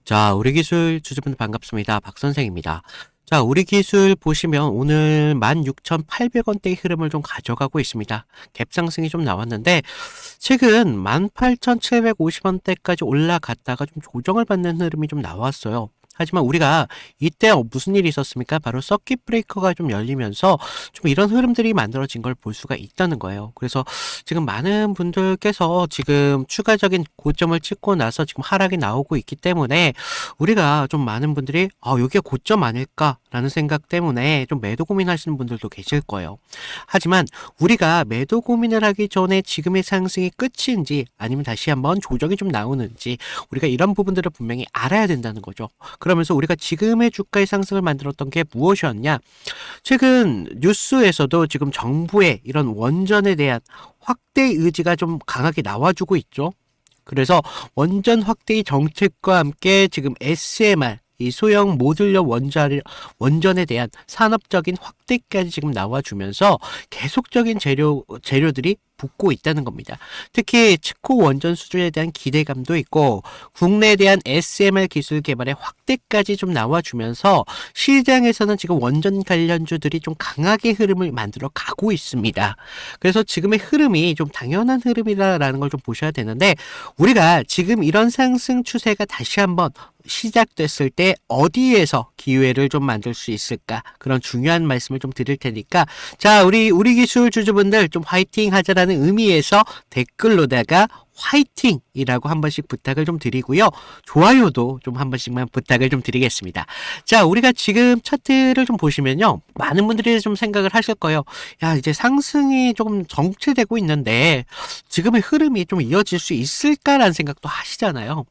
자, 우리 기술 주주분들 반갑습니다. 박 선생입니다. 자, 우리 기술 보시면 오늘 16,800원대의 흐름을 좀 가져가고 있습니다. 갭 상승이 좀 나왔는데 최근 18,750원대까지 올라갔다가 좀 조정을 받는 흐름이 좀 나왔어요. 하지만 우리가 이때 무슨 일이 있었습니까? 바로 서킷 브레이커가 좀 열리면서 좀 이런 흐름들이 만들어진 걸 볼 수가 있다는 거예요. 그래서 지금 많은 분들께서 지금 추가적인 고점을 찍고 나서 지금 하락이 나오고 있기 때문에 우리가 좀 많은 분들이 여기가 고점 아닐까라는 생각 때문에 좀 매도 고민하시는 분들도 계실 거예요. 하지만 우리가 매도 고민을 하기 전에 지금의 상승이 끝인지 아니면 다시 한번 조정이 좀 나오는지 우리가 이런 부분들을 분명히 알아야 된다는 거죠. 그러면서 우리가 지금의 주가의 상승을 만들었던 게 무엇이었냐? 최근 뉴스에서도 지금 정부의 이런 원전에 대한 확대 의지가 좀 강하게 나와주고 있죠. 그래서 원전 확대의 정책과 함께 지금 SMR 이 소형 모듈러 원전에 대한 산업적인 확대까지 지금 나와주면서 계속적인 재료들이 붙고 있다는 겁니다. 특히 츠코 원전 수주에 대한 기대감도 있고 국내에 대한 SMR 기술 개발의 확대까지 좀 나와주면서 시장에서는 지금 원전 관련주들이 좀 강하게 흐름을 만들어 가고 있습니다. 그래서 지금의 흐름이 좀 당연한 흐름이라는 걸 좀 보셔야 되는데 우리가 지금 이런 상승 추세가 다시 한번 시작됐을 때 어디에서 기회를 좀 만들 수 있을까? 그런 중요한 말씀을 좀 드릴 테니까 자, 우리 기술 주주분들 좀 화이팅 하자라는 의미에서 댓글로다가 화이팅이라고 한 번씩 부탁을 좀 드리고요. 좋아요도 좀 한 번씩만 부탁을 좀 드리겠습니다. 자, 우리가 지금 차트를 좀 보시면요. 많은 분들이 좀 생각을 하실 거예요. 야, 이제 상승이 조금 정체되고 있는데 지금의 흐름이 좀 이어질 수 있을까라는 생각도 하시잖아요.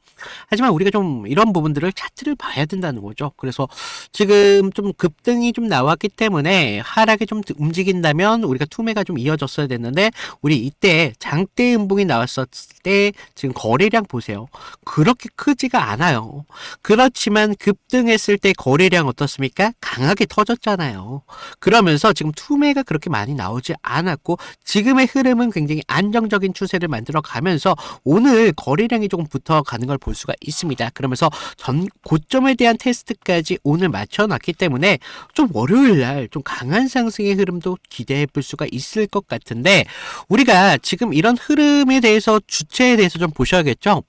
하지만 우리가 좀 이런 부분들을 차트를 봐야 된다는 거죠. 그래서 지금 좀 급등이 좀 나왔기 때문에 하락이 좀 움직인다면 우리가 투매가 좀 이어졌어야 됐는데 우리 이때 장대 음봉이 나왔었을 때 지금 거래량 보세요. 그렇게 크지가 않아요. 그렇지만 급등했을 때 거래량 어떻습니까? 강하게 터졌잖아요. 그러면서 지금 투매가 그렇게 많이 나오지 않았고 지금의 흐름은 굉장히 안정적인 추세를 만들어 가면서 오늘 거래량이 조금 붙어가는 걸 볼 수가 있습니다. 그러면서 전 고점에 대한 테스트까지 오늘 맞춰놨기 때문에 좀 월요일날 좀 강한 상승의 흐름도 기대해 볼 수가 있을 것 같은데 우리가 지금 이런 흐름에 대해서 주체에 대해서 좀 보셔야겠죠.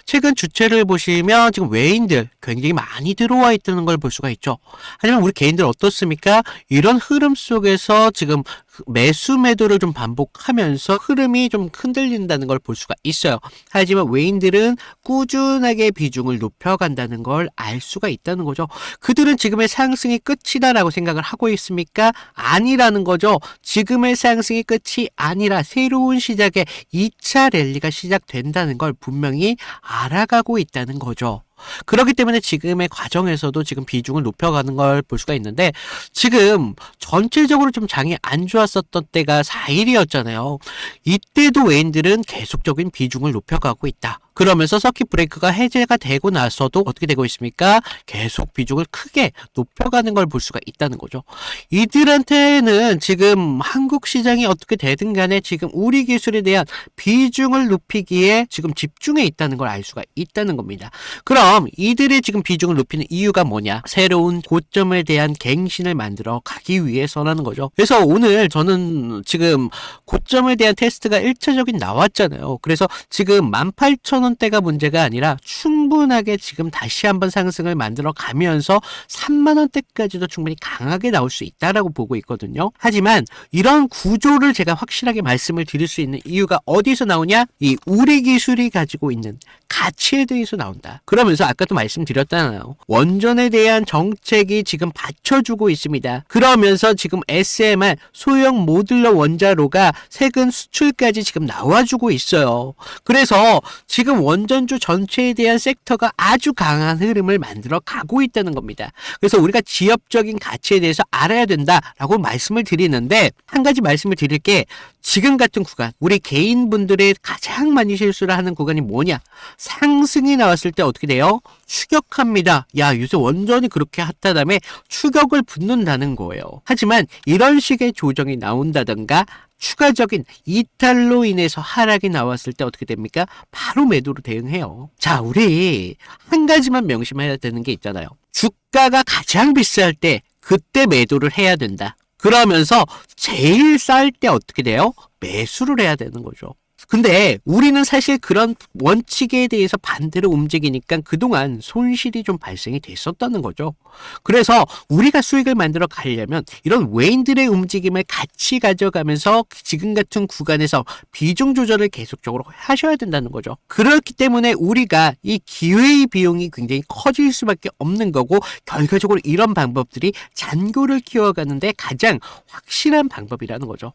최근 주체를 보시면 지금 외인들 굉장히 많이 들어와 있다는 걸 볼 수가 있죠. 하지만 우리 개인들 어떻습니까? 이런 흐름 속에서 지금 매수 매도를 좀 반복하면서 흐름이 좀 흔들린다는 걸 볼 수가 있어요. 하지만 외인들은 꾸준하게 비중을 높여간다는 걸 알 수가 있다는 거죠. 그들은 지금의 상승이 끝이다라고 생각을 하고 있습니까? 아니라는 거죠. 지금의 상승이 끝이 아니라 새로운 시작의 2차 랠리가 시작된다는 걸 분명히 알아가고 있다는 거죠. 그렇기 때문에 지금의 과정에서도 지금 비중을 높여가는 걸 볼 수가 있는데 지금 전체적으로 좀 장이 안 좋았었던 때가 4일이었잖아요. 이때도 외인들은 계속적인 비중을 높여가고 있다. 그러면서 서킷 브레이크가 해제가 되고 나서도 어떻게 되고 있습니까? 계속 비중을 크게 높여가는 걸 볼 수가 있다는 거죠. 이들한테는 지금 한국 시장이 어떻게 되든 간에 지금 우리 기술에 대한 비중을 높이기에 지금 집중해 있다는 걸 알 수가 있다는 겁니다. 그럼 이들이 지금 비중을 높이는 이유가 뭐냐? 새로운 고점에 대한 갱신을 만들어 가기 위해서라는 거죠. 그래서 오늘 저는 지금 고점에 대한 테스트가 1차적인 나왔잖아요. 그래서 지금 18,000원대가 문제가 아니라 충분하게 지금 다시 한번 상승을 만들어 가면서 30,000원대까지도 충분히 강하게 나올 수 있다라고 보고 있거든요. 하지만 이런 구조를 제가 확실하게 말씀을 드릴 수 있는 이유가 어디서 나오냐? 이 우리 기술이 가지고 있는 가치에 대해서 나온다. 그러면서 아까도 말씀드렸잖아요. 원전에 대한 정책이 지금 받쳐주고 있습니다. 그러면서 지금 SMR 소형 모듈러 원자로가 최근 수출까지 지금 나와주고 있어요. 그래서 지금 원전주 전체에 대한 섹터가 아주 강한 흐름을 만들어 가고 있다는 겁니다. 그래서 우리가 지엽적인 가치에 대해서 알아야 된다라고 말씀을 드리는데 한 가지 말씀을 드릴 게 지금 같은 구간 우리 개인분들의 가장 많이 실수를 하는 구간이 뭐냐? 상승이 나왔을 때 어떻게 돼요? 추격합니다. 야, 요새 원전이 그렇게 핫하다며 추격을 붙는다는 거예요. 하지만 이런 식의 조정이 나온다던가 추가적인 이탈로 인해서 하락이 나왔을 때 어떻게 됩니까? 바로 매도로 대응해요. 자, 우리 한 가지만 명심해야 되는 게 있잖아요. 주가가 가장 비쌀 때 그때 매도를 해야 된다. 그러면서 제일 쌀 때 어떻게 돼요? 매수를 해야 되는 거죠. 근데 우리는 사실 그런 원칙에 대해서 반대로 움직이니까 그동안 손실이 좀 발생이 됐었다는 거죠. 그래서 우리가 수익을 만들어 가려면 이런 외인들의 움직임을 같이 가져가면서 지금 같은 구간에서 비중 조절을 계속적으로 하셔야 된다는 거죠. 그렇기 때문에 우리가 이 기회의 비용이 굉장히 커질 수밖에 없는 거고, 결과적으로 이런 방법들이 잔고를 키워가는데 가장 확실한 방법이라는 거죠.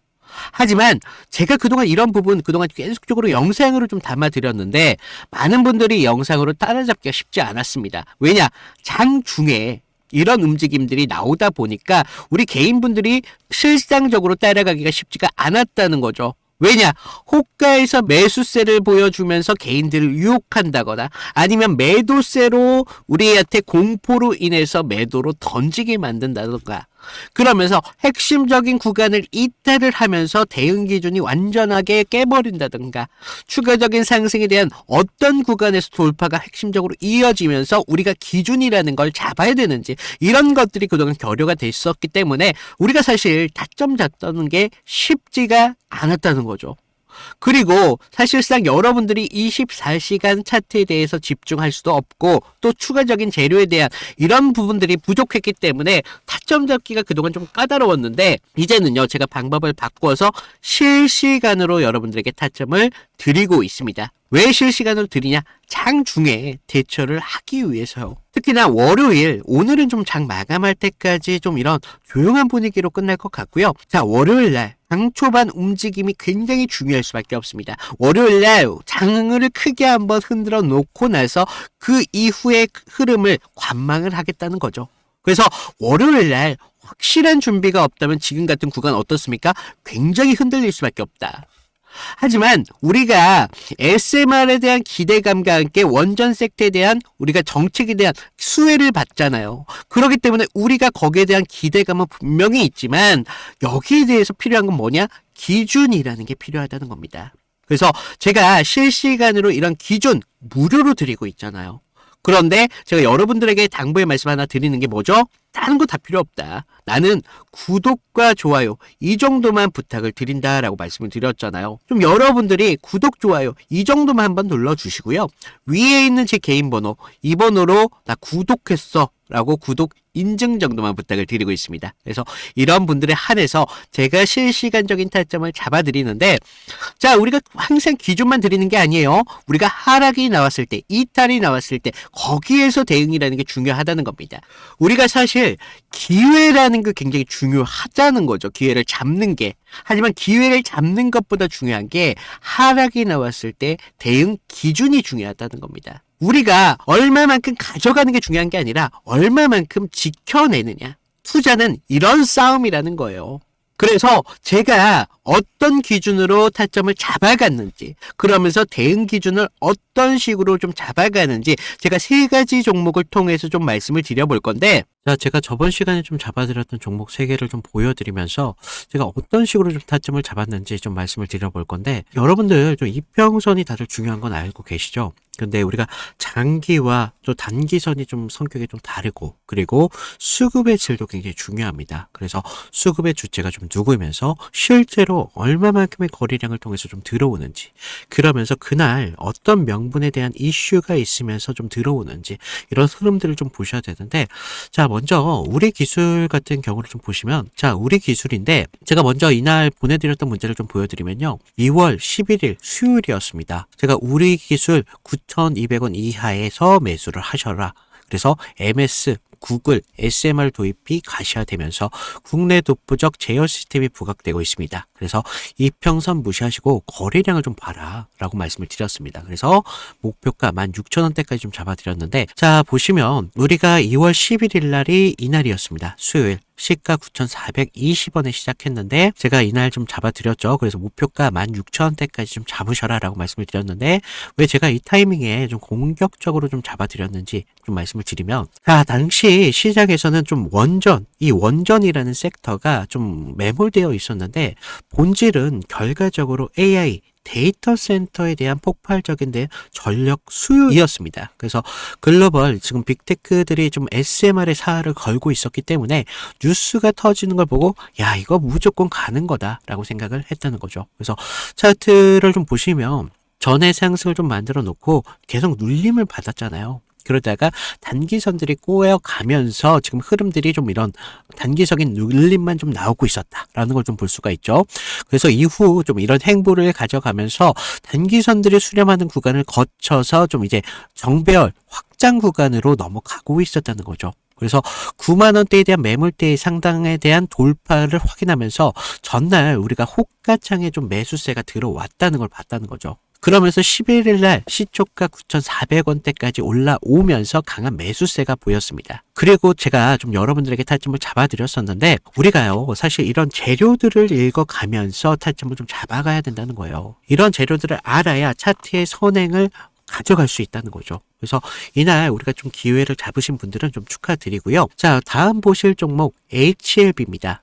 하지만 제가 그동안 이런 부분 계속적으로 영상으로 좀 담아드렸는데 많은 분들이 영상으로 따라잡기가 쉽지 않았습니다. 왜냐? 장중에 이런 움직임들이 나오다 보니까 우리 개인분들이 실상적으로 따라가기가 쉽지가 않았다는 거죠. 왜냐? 호가에서 매수세를 보여주면서 개인들을 유혹한다거나 아니면 매도세로 우리한테 공포로 인해서 매도로 던지게 만든다던가, 그러면서 핵심적인 구간을 이탈을 하면서 대응 기준이 완전하게 깨버린다든가, 추가적인 상승에 대한 어떤 구간에서 돌파가 핵심적으로 이어지면서 우리가 기준이라는 걸 잡아야 되는지, 이런 것들이 그동안 결여가 됐었기 때문에 우리가 사실 타점 잡는 게 쉽지가 않았다는 거죠. 그리고 사실상 여러분들이 24시간 차트에 대해서 집중할 수도 없고 또 추가적인 재료에 대한 이런 부분들이 부족했기 때문에 타점 잡기가 그동안 좀 까다로웠는데, 이제는요 제가 방법을 바꿔서 실시간으로 여러분들에게 타점을 드리고 있습니다. 왜 실시간으로 드리냐? 장중에 대처를 하기 위해서요. 특히나 월요일, 오늘은 좀 장 마감할 때까지 좀 이런 조용한 분위기로 끝날 것 같고요. 자, 월요일날 장 초반 움직임이 굉장히 중요할 수밖에 없습니다. 월요일날 장을 크게 한번 흔들어 놓고 나서 그 이후의 흐름을 관망을 하겠다는 거죠. 그래서 월요일날 확실한 준비가 없다면 지금 같은 구간 어떻습니까? 굉장히 흔들릴 수밖에 없다. 하지만 우리가 SMR에 대한 기대감과 함께 원전 섹터에 대한 우리가 정책에 대한 수혜를 받잖아요. 그렇기 때문에 우리가 거기에 대한 기대감은 분명히 있지만 여기에 대해서 필요한 건 뭐냐? 기준이라는 게 필요하다는 겁니다. 그래서 제가 실시간으로 이런 기준 무료로 드리고 있잖아요. 그런데 제가 여러분들에게 당부의 말씀 하나 드리는 게 뭐죠? 다른 거 다 필요 없다. 나는 구독과 좋아요 이 정도만 부탁을 드린다라고 말씀을 드렸잖아요. 좀 여러분들이 구독, 좋아요 이 정도만 한번 눌러주시고요. 위에 있는 제 개인 번호, 이 번호로 나 구독했어 라고 구독 인증 정도만 부탁을 드리고 있습니다. 그래서 이런 분들에 한해서 제가 실시간적인 타점을 잡아드리는데, 자, 우리가 항상 기준만 드리는 게 아니에요. 우리가 하락이 나왔을 때, 이탈이 나왔을 때 거기에서 대응이라는 게 중요하다는 겁니다. 우리가 사실 기회라는 게 굉장히 중요하다는 거죠. 기회를 잡는 게. 하지만 기회를 잡는 것보다 중요한 게 하락이 나왔을 때 대응 기준이 중요하다는 겁니다. 우리가 얼마만큼 가져가는 게 중요한 게 아니라 얼마만큼 지켜내느냐. 투자는 이런 싸움이라는 거예요. 그래서 제가 어떤 기준으로 타점을 잡아갔는지, 그러면서 대응 기준을 어떤 식으로 좀 잡아가는지 제가 3가지 종목을 통해서 좀 말씀을 드려볼 건데, 자, 제가 저번 시간에 좀 잡아드렸던 종목 3개를 좀 보여드리면서 제가 어떤 식으로 좀 타점을 잡았는지 좀 말씀을 드려볼 건데, 여러분들 좀 이평선이 다들 중요한 건 알고 계시죠? 근데 우리가 장기와 또 단기선이 좀 성격이 좀 다르고, 그리고 수급의 질도 굉장히 중요합니다. 그래서 수급의 주체가 좀 누구면서 실제로 얼마만큼의 거래량을 통해서 좀 들어오는지, 그러면서 그날 어떤 명분에 대한 이슈가 있으면서 좀 들어오는지, 이런 흐름들을 좀 보셔야 되는데, 자, 먼저 우리 기술 같은 경우를 좀 보시면, 자, 우리 기술인데 제가 먼저 이날 보내드렸던 문제를 좀 보여드리면요, 2월 11일 수요일이었습니다. 제가 우리 기술 9,200원 이하에서 매수를 하셔라. 그래서 MS, 구글, SMR 도입이 가시화되면서 국내 독보적 제어 시스템이 부각되고 있습니다. 그래서 이평선 무시하시고 거래량을 좀 봐라 라고 말씀을 드렸습니다. 그래서 목표가 16,000원대까지 좀 잡아드렸는데, 자, 보시면 우리가 2월 11일 날이 이날이었습니다. 수요일. 시가 9,420원에 시작했는데 제가 이날 좀 잡아드렸죠. 그래서 목표가 16,000원대까지 좀 잡으셔라 라고 말씀을 드렸는데 왜 제가 이 타이밍에 좀 공격적으로 좀 잡아드렸는지 좀 말씀을 드리면, 당시 시장에서는 좀 이 원전이라는 섹터가 좀 매몰되어 있었는데 본질은 결과적으로 AI 데이터 센터에 대한 폭발적인 전력 수요이었습니다. 그래서 글로벌 지금 빅테크들이 좀 SMR의 사활을 걸고 있었기 때문에 뉴스가 터지는 걸 보고 야, 이거 무조건 가는 거다라고 생각을 했다는 거죠. 그래서 차트를 좀 보시면 전에 상승을 좀 만들어 놓고 계속 눌림을 받았잖아요. 그러다가 단기선들이 꼬여가면서 지금 흐름들이 좀 이런 단기적인 눌림만 좀 나오고 있었다라는 걸 좀 볼 수가 있죠. 그래서 이후 좀 이런 행보를 가져가면서 단기선들이 수렴하는 구간을 거쳐서 좀 이제 정배열 확장 구간으로 넘어가고 있었다는 거죠. 그래서 9만 원대에 대한 매물대의 상당에 대한 돌파를 확인하면서 전날 우리가 호가창에 좀 매수세가 들어왔다는 걸 봤다는 거죠. 그러면서 11일 날 시초가 9,400원대까지 올라오면서 강한 매수세가 보였습니다. 그리고 제가 좀 여러분들에게 타점을 잡아드렸었는데 우리가요, 사실 이런 재료들을 읽어가면서 타점을 좀 잡아가야 된다는 거예요. 이런 재료들을 알아야 차트의 선행을 가져갈 수 있다는 거죠. 그래서 이날 우리가 좀 기회를 잡으신 분들은 좀 축하드리고요. 자, 다음 보실 종목 HLB입니다.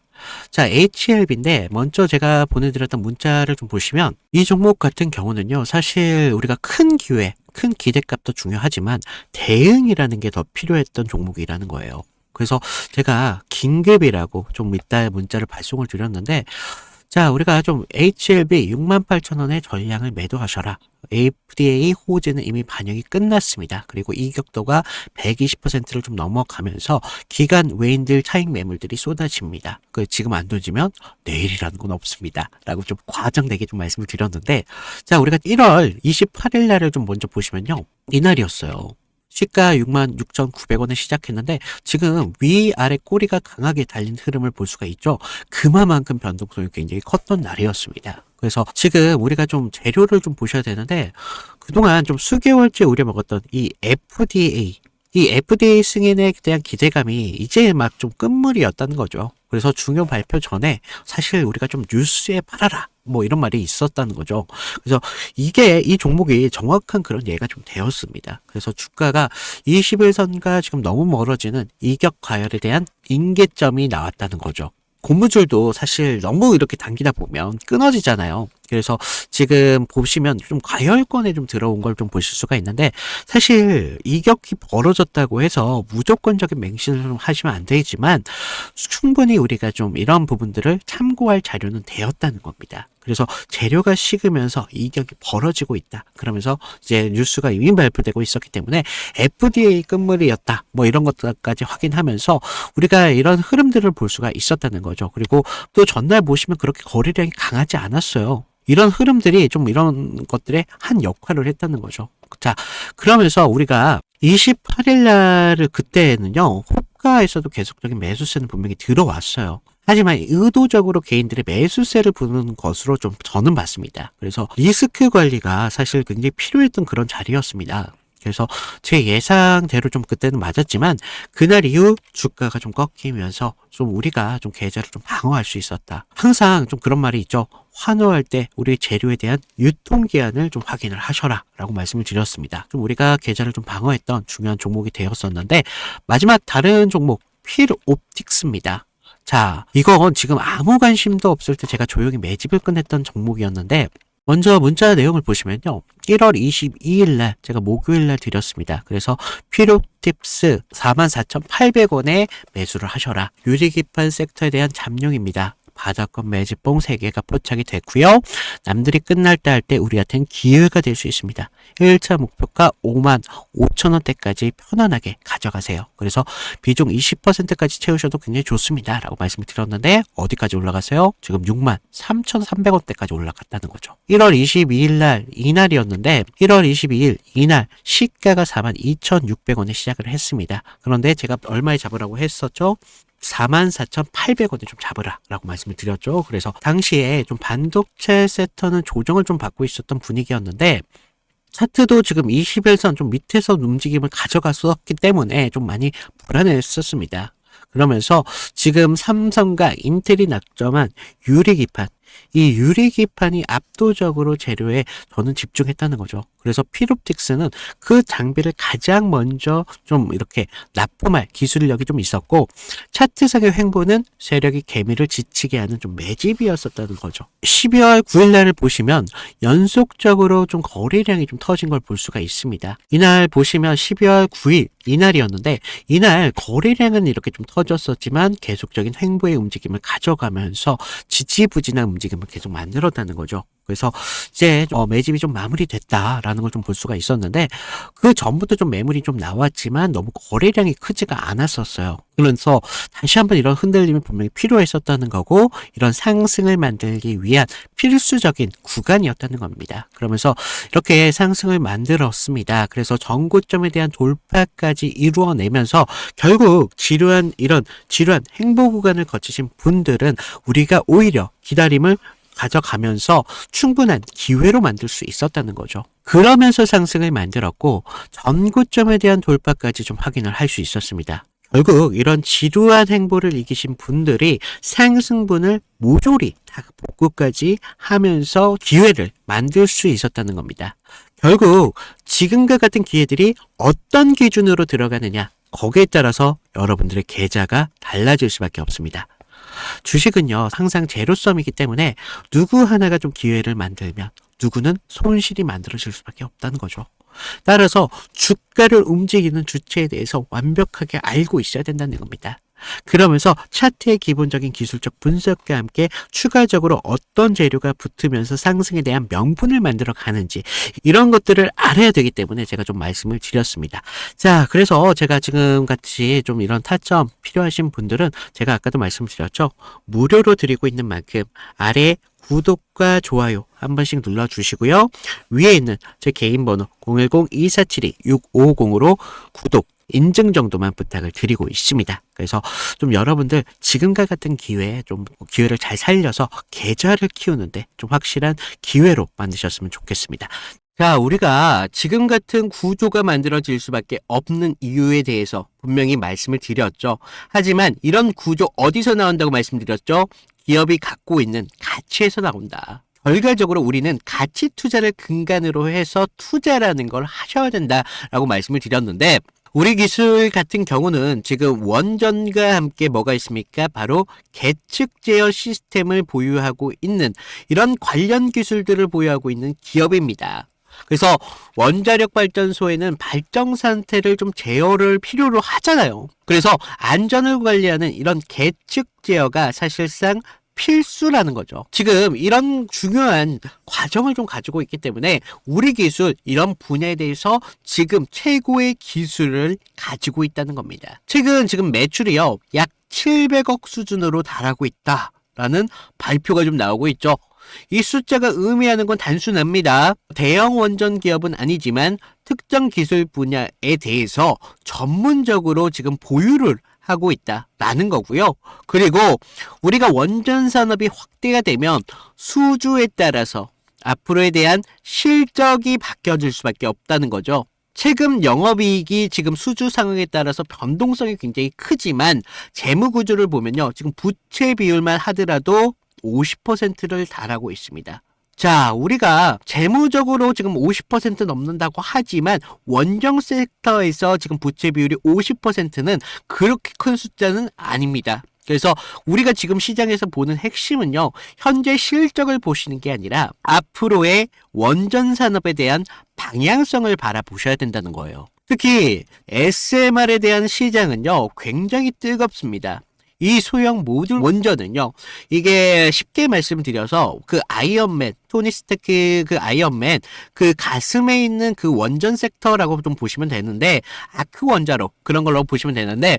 자, HLB인데 먼저 제가 보내드렸던 문자를 좀 보시면 이 종목 같은 경우는요, 사실 우리가 큰 기회, 큰 기대값도 중요하지만 대응이라는 게 더 필요했던 종목이라는 거예요. 그래서 제가 긴급이라고 좀 이따 문자를 발송을 드렸는데, 자, 우리가 좀 HLB 68,000원에 전량을 매도하셔라. FDA 호재는 이미 반영이 끝났습니다. 그리고 이격도가 120%를 좀 넘어가면서 기간 외인들 차익 매물들이 쏟아집니다. 지금 안 던지면 내일이라는 건 없습니다. 라고 좀 과장되게 좀 말씀을 드렸는데, 자, 우리가 1월 28일 날을 좀 먼저 보시면요. 이날이었어요. 시가 66,900원에 시작했는데 지금 위아래 꼬리가 강하게 달린 흐름을 볼 수가 있죠. 그만큼 변동성이 굉장히 컸던 날이었습니다. 그래서 지금 우리가 좀 재료를 좀 보셔야 되는데 그동안 좀 수개월째 우려먹었던 이 FDA 승인에 대한 기대감이 이제 막 좀 끝물이었다는 거죠. 그래서 중요 발표 전에 사실 우리가 좀 뉴스에 팔아라 뭐 이런 말이 있었다는 거죠. 그래서 이 종목이 정확한 그런 예가 좀 되었습니다. 그래서 주가가 21선과 지금 너무 멀어지는 이격 과열에 대한 임계점이 나왔다는 거죠. 고무줄도 사실 너무 이렇게 당기다 보면 끊어지잖아요. 그래서 지금 보시면 좀 과열권에 좀 들어온 걸 좀 보실 수가 있는데 사실 이격이 벌어졌다고 해서 무조건적인 맹신을 좀 하시면 안 되지만 충분히 우리가 좀 이런 부분들을 참고할 자료는 되었다는 겁니다. 그래서 재료가 식으면서 이격이 벌어지고 있다. 그러면서 이제 뉴스가 이미 발표되고 있었기 때문에 FDA 끝물이었다. 뭐 이런 것까지 확인하면서 우리가 이런 흐름들을 볼 수가 있었다는 거죠. 그리고 또 전날 보시면 그렇게 거래량이 강하지 않았어요. 이런 흐름들이 좀 이런 것들의 한 역할을 했다는 거죠. 자, 그러면서 우리가 28일 날을 그때는요, 호가에서도 계속적인 매수세는 분명히 들어왔어요. 하지만 의도적으로 개인들의 매수세를 부는 것으로 좀 저는 봤습니다. 그래서 리스크 관리가 사실 굉장히 필요했던 그런 자리였습니다. 그래서 제 예상대로 좀 그때는 맞았지만 그날 이후 주가가 좀 꺾이면서 좀 우리가 좀 계좌를 좀 방어할 수 있었다. 항상 좀 그런 말이 있죠. 환호할 때 우리 재료에 대한 유통기한을 좀 확인을 하셔라 라고 말씀을 드렸습니다. 좀 우리가 계좌를 좀 방어했던 중요한 종목이 되었었는데 마지막 다른 종목 필옵틱스입니다. 자, 이건 지금 아무 관심도 없을 때 제가 조용히 매집을 끝냈던 종목이었는데 먼저 문자 내용을 보시면요. 1월 22일 날 제가 목요일 날 드렸습니다. 그래서 필옵틱스 44,800원에 매수를 하셔라. 유리기판 섹터에 대한 잠룡입니다. 바닥권 매집봉 3개가 포착이 됐고요. 남들이 끝날 때 할 때 우리한테는 기회가 될 수 있습니다. 1차 목표가 55,000원대까지 편안하게 가져가세요. 그래서 비중 20%까지 채우셔도 굉장히 좋습니다. 라고 말씀을 드렸는데 어디까지 올라갔어요? 지금 63,300원대까지 올라갔다는 거죠. 1월 22일 날 이날이었는데 1월 22일 이날 시가가 42,600원에 시작을 했습니다. 그런데 제가 얼마에 잡으라고 했었죠? 44,800원에 좀 잡으라 라고 말씀을 드렸죠. 그래서 당시에 좀 반도체 섹터는 조정을 좀 받고 있었던 분위기였는데 차트도 지금 21선 좀 밑에서 움직임을 가져갔었기 때문에 좀 많이 불안했었습니다. 그러면서 지금 삼성과 인텔이 낙점한 유리기판, 이 유리기판이 압도적으로 재료에 저는 집중했다는 거죠. 그래서 필옵틱스는 그 장비를 가장 먼저 좀 이렇게 납품할 기술력이 좀 있었고, 차트상의 횡보는 세력이 개미를 지치게 하는 좀 매집이었었다는 거죠. 12월 9일 날을 보시면 연속적으로 좀 거래량이 좀 터진 걸 볼 수가 있습니다. 이날 보시면 12월 9일 이날이었는데, 이날 거래량은 이렇게 좀 터졌었지만 계속적인 횡보의 움직임을 가져가면서 지지부진한 움직임을 계속 만들었다는 거죠. 그래서 이제 매집이 좀 마무리됐다라는 걸 좀 볼 수가 있었는데, 그 전부터 좀 매물이 좀 나왔지만 너무 거래량이 크지가 않았었어요. 그래서 다시 한번 이런 흔들림이 분명히 필요했었다는 거고, 이런 상승을 만들기 위한 필수적인 구간이었다는 겁니다. 그러면서 이렇게 상승을 만들었습니다. 그래서 전고점에 대한 돌파까지 이루어내면서 결국 지루한 행보 구간을 거치신 분들은 우리가 오히려 기다림을 가져가면서 충분한 기회로 만들 수 있었다는 거죠. 그러면서 상승을 만들었고, 전고점에 대한 돌파까지 좀 확인을 할 수 있었습니다. 결국 이런 지루한 행보를 이기신 분들이 상승분을 모조리 다 복구까지 하면서 기회를 만들 수 있었다는 겁니다. 결국 지금과 같은 기회들이 어떤 기준으로 들어가느냐, 거기에 따라서 여러분들의 계좌가 달라질 수밖에 없습니다. 주식은요, 항상 제로섬이기 때문에 누구 하나가 좀 기회를 만들면 누구는 손실이 만들어질 수밖에 없다는 거죠. 따라서 주가를 움직이는 주체에 대해서 완벽하게 알고 있어야 된다는 겁니다. 그러면서 차트의 기본적인 기술적 분석과 함께 추가적으로 어떤 재료가 붙으면서 상승에 대한 명분을 만들어 가는지, 이런 것들을 알아야 되기 때문에 제가 좀 말씀을 드렸습니다. 자, 그래서 제가 지금 같이 좀 이런 타점 필요하신 분들은 제가 아까도 말씀드렸죠. 무료로 드리고 있는 만큼 아래 구독과 좋아요 한 번씩 눌러주시고요. 위에 있는 제 개인 번호 010-2472-6550으로 구독, 인증 정도만 부탁을 드리고 있습니다. 그래서 좀 여러분들 지금과 같은 기회에 좀 기회를 잘 살려서 계좌를 키우는데 좀 확실한 기회로 만드셨으면 좋겠습니다. 자, 우리가 지금 같은 구조가 만들어질 수밖에 없는 이유에 대해서 분명히 말씀을 드렸죠. 하지만 이런 구조 어디서 나온다고 말씀드렸죠? 기업이 갖고 있는 가치에서 나온다. 결과적으로 우리는 가치 투자를 근간으로 해서 투자라는 걸 하셔야 된다라고 말씀을 드렸는데, 우리 기술 같은 경우는 지금 원전과 함께 뭐가 있습니까? 바로 계측 제어 시스템을 보유하고 있는, 이런 관련 기술들을 보유하고 있는 기업입니다. 그래서 원자력 발전소에는 발전 상태를 좀 제어를 필요로 하잖아요. 그래서 안전을 관리하는 이런 계측 제어가 사실상 필수라는 거죠. 지금 이런 중요한 과정을 좀 가지고 있기 때문에 우리 기술, 이런 분야에 대해서 지금 최고의 기술을 가지고 있다는 겁니다. 최근 지금 매출이요, 약 700억 수준으로 달하고 있다라는 발표가 좀 나오고 있죠. 이 숫자가 의미하는 건 단순합니다. 대형 원전 기업은 아니지만 특정 기술 분야에 대해서 전문적으로 지금 보유를 하고 있다라는 거고요. 그리고 우리가 원전 산업이 확대가 되면 수주에 따라서 앞으로에 대한 실적이 바뀌어질 수밖에 없다는 거죠. 최근 영업이익이 지금 수주 상황에 따라서 변동성이 굉장히 크지만 재무 구조를 보면요, 지금 부채 비율만 하더라도 50%를 달하고 있습니다. 자, 우리가 재무적으로 지금 50% 넘는다고 하지만 원정 섹터에서 지금 부채 비율이 50%는 그렇게 큰 숫자는 아닙니다. 그래서 우리가 지금 시장에서 보는 핵심은요, 현재 실적을 보시는 게 아니라 앞으로의 원전 산업에 대한 방향성을 바라보셔야 된다는 거예요. 특히 SMR에 대한 시장은요, 굉장히 뜨겁습니다. 이 소형 모듈 원전은요, 이게 쉽게 말씀드려서 그 아이언맨, 토니 스타크 그 아이언맨, 그 가슴에 있는 그 원전 섹터라고 좀 보시면 되는데, 아크 원자로 그런 걸로 보시면 되는데,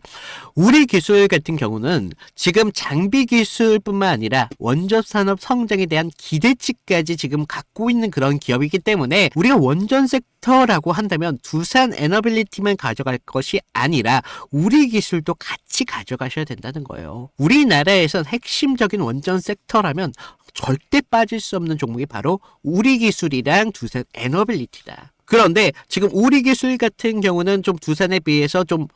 우리 기술 같은 경우는 지금 장비 기술뿐만 아니라 원전 산업 성장에 대한 기대치까지 지금 갖고 있는 그런 기업이기 때문에, 우리가 원전 섹터라고 한다면 두산 에너빌리티만 가져갈 것이 아니라 우리 기술도 같이 가져가셔야 된다는 거예요. 우리나라에선 핵심적인 원전 섹터라면 절대 빠질 수 없는 종목이 바로 우리 기술이랑 두산 에너빌리티다. 그런데 지금 우리 기술 같은 경우는 좀 두산에 비해서 좀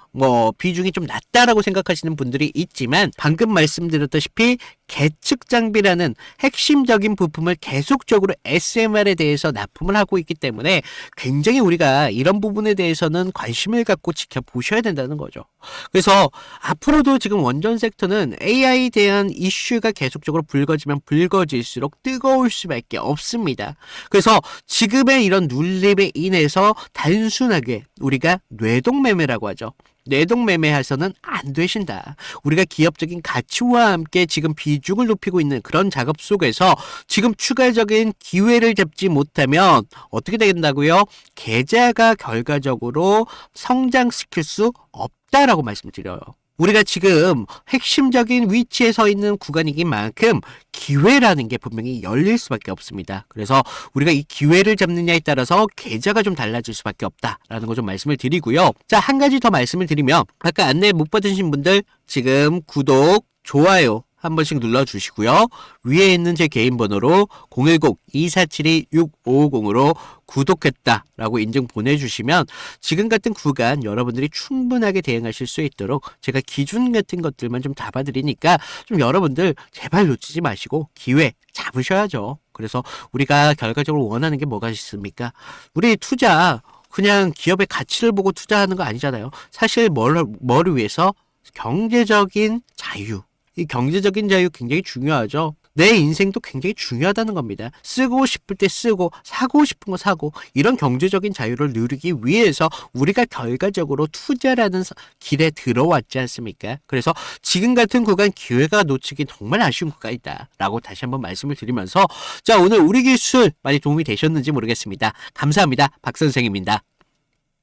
비중이 좀 낮다라고 생각하시는 분들이 있지만 방금 말씀드렸다시피 계측 장비라는 핵심적인 부품을 계속적으로 SMR에 대해서 납품을 하고 있기 때문에 굉장히 우리가 이런 부분에 대해서는 관심을 갖고 지켜보셔야 된다는 거죠. 그래서 앞으로도 지금 원전 섹터는 AI에 대한 이슈가 계속적으로 불거지면 불거질수록 뜨거울 수밖에 없습니다. 그래서 지금의 이런 눌림에 인해서 단순하게 우리가 뇌동매매라고 하죠. 뇌동매매해서는 안 되신다. 우리가 기업적인 가치와 함께 지금 비중을 높이고 있는 그런 작업 속에서 지금 추가적인 기회를 잡지 못하면 어떻게 된다고요? 계좌가 결과적으로 성장시킬 수 없다라고 말씀드려요. 우리가 지금 핵심적인 위치에 서 있는 구간이긴 만큼 기회라는 게 분명히 열릴 수밖에 없습니다. 그래서 우리가 이 기회를 잡느냐에 따라서 계좌가 좀 달라질 수밖에 없다라는 거 좀 말씀을 드리고요. 자, 한 가지 더 말씀을 드리면 아까 안내 못 받으신 분들 지금 구독, 좋아요 한 번씩 눌러주시고요. 위에 있는 제 개인 번호로 010-2472-6550으로 구독했다라고 인증 보내주시면 지금 같은 구간 여러분들이 충분하게 대응하실 수 있도록 제가 기준 같은 것들만 좀 잡아드리니까 좀 여러분들 제발 놓치지 마시고 기회 잡으셔야죠. 그래서 우리가 결과적으로 원하는 게 뭐가 있습니까? 우리 투자 그냥 기업의 가치를 보고 투자하는 거 아니잖아요. 사실 뭐를 위해서? 경제적인 자유. 이 경제적인 자유 굉장히 중요하죠. 내 인생도 굉장히 중요하다는 겁니다. 쓰고 싶을 때 쓰고 사고 싶은 거 사고 이런 경제적인 자유를 누리기 위해서 우리가 결과적으로 투자라는 길에 들어왔지 않습니까? 그래서 지금 같은 구간 기회가 놓치기 정말 아쉬운 구간이다 라고 다시 한번 말씀을 드리면서 자, 오늘 우리 기술 많이 도움이 되셨는지 모르겠습니다. 감사합니다. 박 선생입니다.